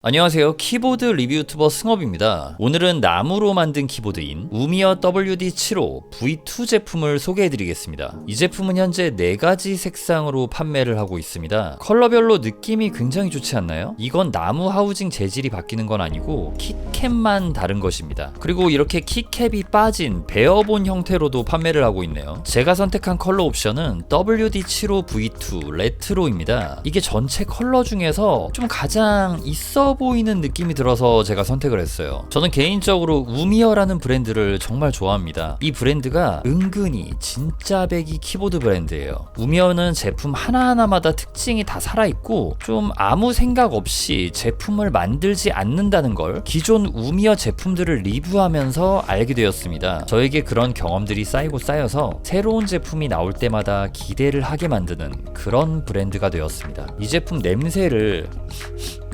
안녕하세요. 키보드 리뷰 유튜버 승업입니다. 오늘은 나무로 만든 키보드인 우미어 WD75 V2 제품을 소개해드리겠습니다. 이 제품은 현재 4가지 색상으로 판매를 하고 있습니다. 컬러별로 느낌이 굉장히 좋지 않나요? 이건 나무 하우징 재질이 바뀌는 건 아니고 키캡만 다른 것입니다. 그리고 이렇게 키캡이 빠진 베어본 형태로도 판매를 하고 있네요. 제가 선택한 컬러 옵션은 WD75 V2 레트로입니다. 이게 전체 컬러 중에서 좀 가장 있어 보이는 느낌이 들어서 제가 선택을 했어요. 저는 개인적으로 우미어라는 브랜드를 정말 좋아합니다. 이 브랜드가 은근히 진짜 배기 키보드 브랜드예요. 우미어는 제품 하나하나마다 특징이 다 살아있고 좀 아무 생각 없이 제품을 만들지 않는다는 걸 기존 우미어 제품들을 리뷰하면서 알게 되었습니다. 저에게 그런 경험들이 쌓이고 쌓여서 새로운 제품이 나올 때마다 기대를 하게 만드는 그런 브랜드가 되었습니다. 이 제품 냄새를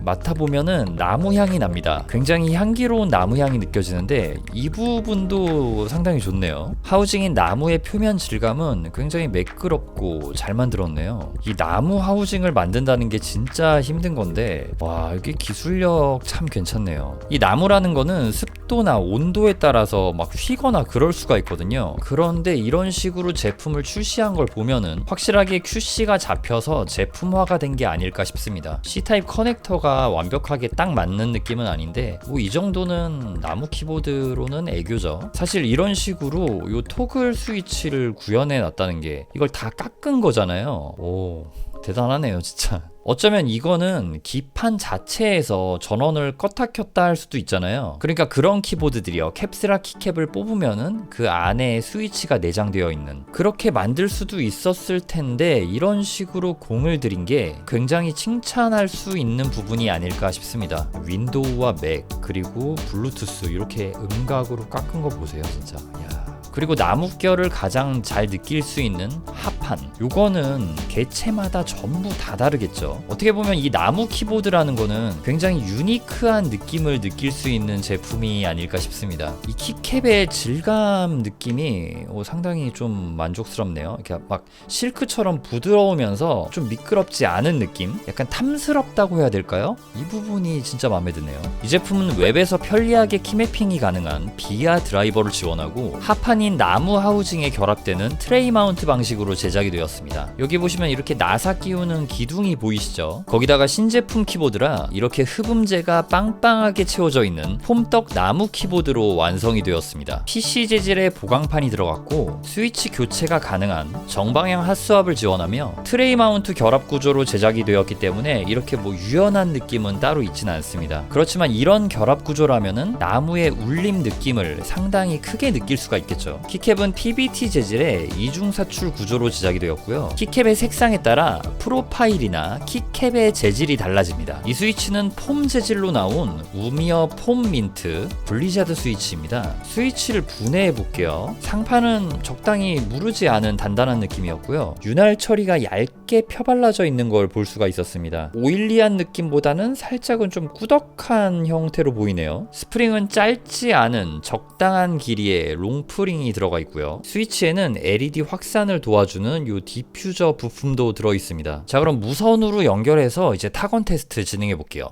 맡아보면은 나무향이 납니다. 굉장히 향기로운 나무향이 느껴지는데 이 부분도 상당히 좋네요. 하우징인 나무의 표면 질감은 굉장히 매끄럽고 잘 만들었네요. 이 나무 하우징을 만든다는 게 진짜 힘든 건데 와, 이게 기술력 참 괜찮네요. 이 나무라는 거는 습도나 온도에 따라서 막 휘거나 그럴 수가 있거든요. 그런데 이런 식으로 제품을 출시한 걸 보면은 확실하게 QC가 잡혀서 제품화가 된 게 아닐까 싶습니다. C타입 커넥터가 완벽하게 딱 맞는 느낌은 아닌데 뭐 이 정도는 나무 키보드로는 애교죠. 사실 이런 식으로 요 토글 스위치를 구현해 놨다는 게 이걸 다 깎은 거잖아요. 오, 대단하네요 진짜. 어쩌면 이거는 기판 자체에서 전원을 껐다 켰다 할 수도 있잖아요. 그러니까 그런 키보드들이요, 캡스라 키캡을 뽑으면은 그 안에 스위치가 내장되어 있는, 그렇게 만들 수도 있었을 텐데 이런 식으로 공을 들인 게 굉장히 칭찬할 수 있는 부분이 아닐까 싶습니다. 윈도우와 맥 그리고 블루투스 이렇게 음각으로 깎은 거 보세요 진짜. 야. 그리고 나무결을 가장 잘 느낄 수 있는 하판, 요거는 개체마다 전부 다 다르겠죠. 어떻게 보면 이 나무 키보드라는 거는 굉장히 유니크한 느낌을 느낄 수 있는 제품이 아닐까 싶습니다. 이 키캡의 질감 느낌이 상당히 좀 만족스럽네요. 이렇게 막 실크처럼 부드러우면서 좀 미끄럽지 않은 느낌? 약간 탐스럽다고 해야 될까요? 이 부분이 진짜 마음에 드네요. 이 제품은 웹에서 편리하게 키매핑이 가능한 비아 드라이버를 지원하고 하판이 나무 하우징에 결합되는 트레이 마운트 방식으로 제작이 되었습니다. 여기 보시면 이렇게 나사 끼우는 기둥이 보이시죠? 거기다가 신제품 키보드라 이렇게 흡음재가 빵빵하게 채워져 있는 폼떡 나무 키보드로 완성이 되었습니다. PC 재질의 보강판이 들어갔고 스위치 교체가 가능한 정방향 핫스왑을 지원하며 트레이 마운트 결합 구조로 제작이 되었기 때문에 이렇게 뭐 유연한 느낌은 따로 있지는 않습니다. 그렇지만 이런 결합 구조라면은 나무의 울림 느낌을 상당히 크게 느낄 수가 있겠죠. 키캡은 PBT 재질의 이중사출 구조로 제작이 되었고요. 키캡의 색상에 따라 프로파일이나 키캡의 재질이 달라집니다. 이 스위치는 폼 재질로 나온 우미어 폼 민트 블리자드 스위치입니다. 스위치를 분해해 볼게요. 상판은 적당히 무르지 않은 단단한 느낌이었고요. 윤활 처리가 얇게 펴발라져 있는 걸 볼 수가 있었습니다. 오일리한 느낌보다는 살짝은 좀 꾸덕한 형태로 보이네요. 스프링은 짧지 않은 적당한 길이의 롱프링이 들어가 있고요. 스위치에는 LED 확산을 도와주는 요 디퓨저 부품도 들어 있습니다. 자, 그럼 무선으로 연결해서 이제 타건 테스트 진행해 볼게요.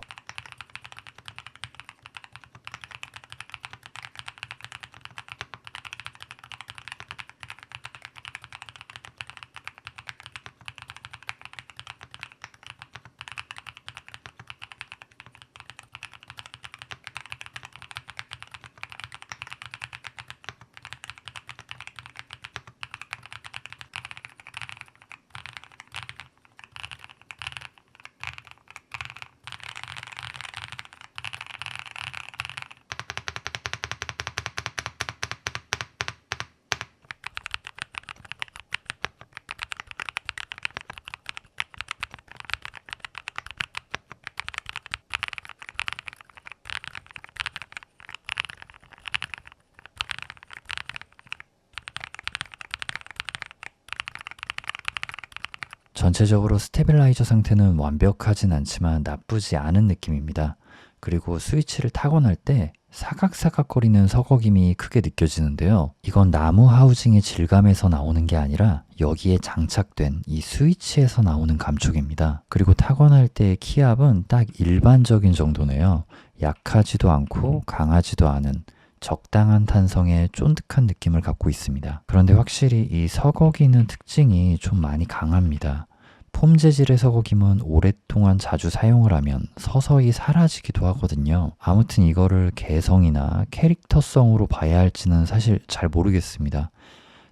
전체적으로 스테빌라이저 상태는 완벽하진 않지만 나쁘지 않은 느낌입니다. 그리고 스위치를 타건할 때 사각사각거리는 서걱임이 크게 느껴지는데요. 이건 나무 하우징의 질감에서 나오는 게 아니라 여기에 장착된 이 스위치에서 나오는 감촉입니다. 그리고 타건할 때의 키압은 딱 일반적인 정도네요. 약하지도 않고 강하지도 않은 적당한 탄성의 쫀득한 느낌을 갖고 있습니다. 그런데 확실히 이 서걱이는 특징이 좀 많이 강합니다. 폼 재질의 서걱임은 오랫동안 자주 사용을 하면 서서히 사라지기도 하거든요. 아무튼 이거를 개성이나 캐릭터성으로 봐야 할지는 사실 잘 모르겠습니다.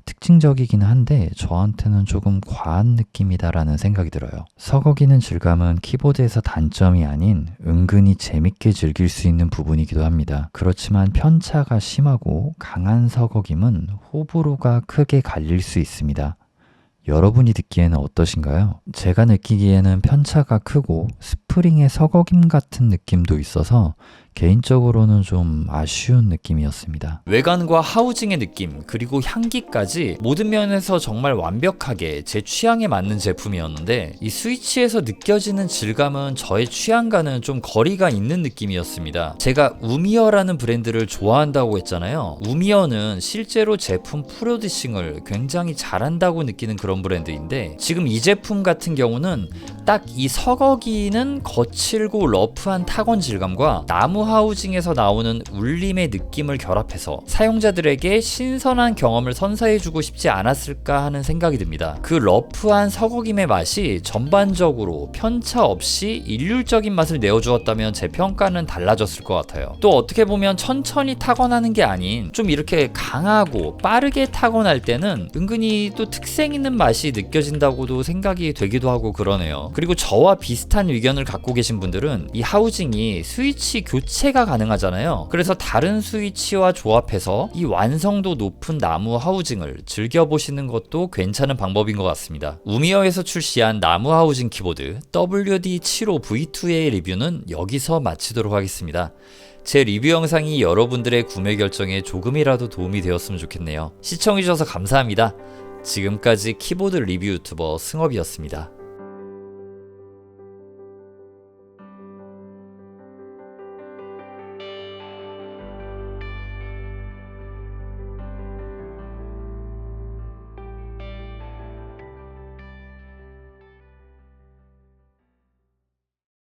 특징적이긴 한데 저한테는 조금 과한 느낌이다라는 생각이 들어요. 서걱이는 질감은 키보드에서 단점이 아닌 은근히 재밌게 즐길 수 있는 부분이기도 합니다. 그렇지만 편차가 심하고 강한 서걱임은 호불호가 크게 갈릴 수 있습니다. 여러분이 듣기에는 어떠신가요? 제가 느끼기에는 편차가 크고 스프링의 서걱임 같은 느낌도 있어서 개인적으로는 좀 아쉬운 느낌이었습니다. 외관과 하우징의 느낌, 그리고 향기까지 모든 면에서 정말 완벽하게 제 취향에 맞는 제품이었는데 이 스위치에서 느껴지는 질감은 저의 취향과는 좀 거리가 있는 느낌이었습니다. 제가 우미어라는 브랜드를 좋아한다고 했잖아요. 우미어는 실제로 제품 프로듀싱을 굉장히 잘한다고 느끼는 그런 브랜드인데 지금 이 제품 같은 경우는 딱 이 서걱이는 거칠고 러프한 타건 질감과 나무 하우징에서 나오는 울림의 느낌을 결합해서 사용자들에게 신선한 경험을 선사해주고 싶지 않았을까 하는 생각이 듭니다. 그 러프한 서걱임의 맛이 전반적으로 편차 없이 일률적인 맛을 내어주었다면 제 평가는 달라졌을 것 같아요. 또 어떻게 보면 천천히 타건하는 게 아닌 좀 이렇게 강하고 빠르게 타건할 때는 은근히 또 특색 있는 맛이 느껴진다고도 생각이 되기도 하고 그러네요. 그리고 저와 비슷한 의견을 갖고 계신 분들은 이 하우징이 스위치 교체가 가능하잖아요. 그래서 다른 스위치와 조합해서 이 완성도 높은 나무 하우징을 즐겨보시는 것도 괜찮은 방법인 것 같습니다. 우미어에서 출시한 나무 하우징 키보드 WD75V2의 리뷰는 여기서 마치도록 하겠습니다. 제 리뷰 영상이 여러분들의 구매 결정에 조금이라도 도움이 되었으면 좋겠네요. 시청해주셔서 감사합니다. 지금까지 키보드 리뷰 유튜버 승업이었습니다.